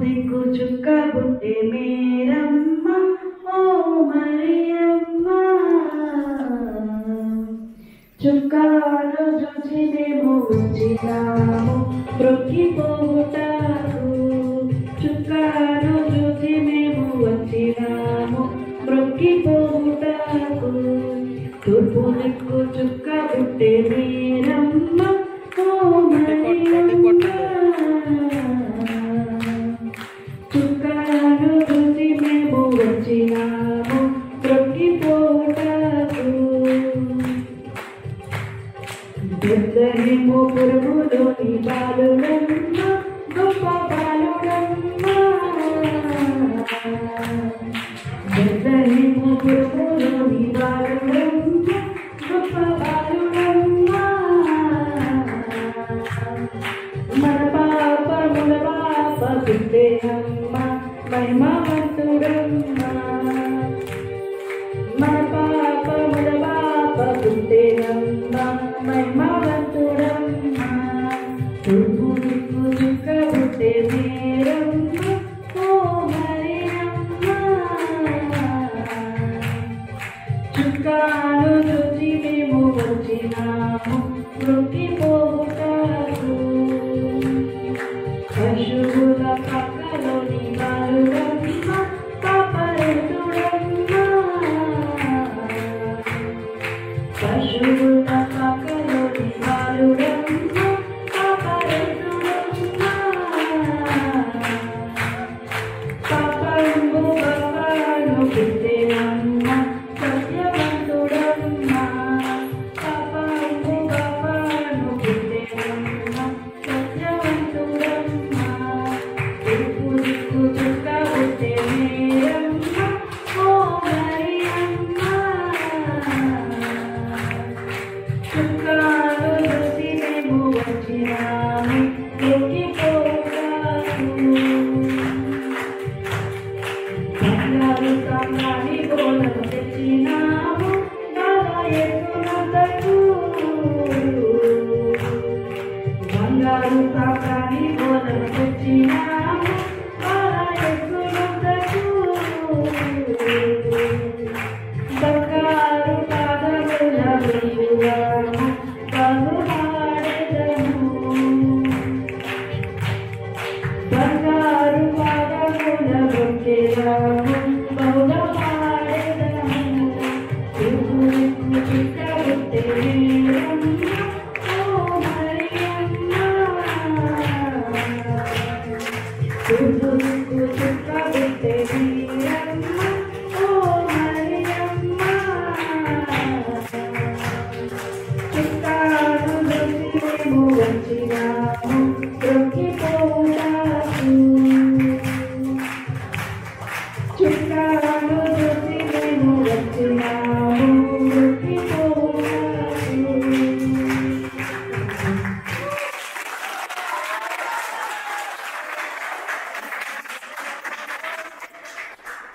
దిక్కు చుక్క బుట్టే మేరమ్మ ఓ మరియమ్మ చుక్కాను చూచి మేము వచ్చినాము మ్రొక్కిపోవుటకు చుక్కాను చూచి మేము వచ్చినాము మ్రొక్కిపోవుటకు తూర్పు దిక్కు చుక్క బుట్టే మేరమ్మ ఓ మరియమ్మ చుక్కాను చూసి మేము వచ్చినాము మ్రొక్కిపోవుటకు బెత్లెహేము పురములోని బాలుడమ్మ గొప్ప బాలుడమ్మ బెత్లెహేము పురములోని బాలుడమ్మ గొప్ప బాలుడమ్మ మన పాప పుట్టేనమ్మ మహిమవంతుడమ్మ మన పాప పుట్టేనమ్మ మహిమవంతుడమ్మ తూర్పు దిక్కు చుక్క బుట్టే మేరమ్మ ఓ మరియమ్మ చుక్కాను చూచి మేము వచ్చినాము మ్రొక్కిపోవుటకు పశువుల పక్కలోని బాలుడమ్మ పాపరెందుడమ్మ పశువుల పక్కలోని బాలుడమ్మ పాపరెందుడమ్మ పాపను బాబాను పుట్టేనమ్మ సత్యవంతుడమ్మ పాపను బాబాను పుట్టేనమ్మ సత్యవంతుడమ్మ తూర్పు దిక్కు చుక్క బుట్టే మేరమ్మ ఓ మరియమ్మ చుక్కాను చూసి మేము వచ్చినాము మ్రొక్కిపోవుటకు బంగారు సాంబ్రాణి గోడను తెచ్చినాము బాబా యేసునందకు బంగారు సాంబ్రాణి గోడను తెచ్చినాము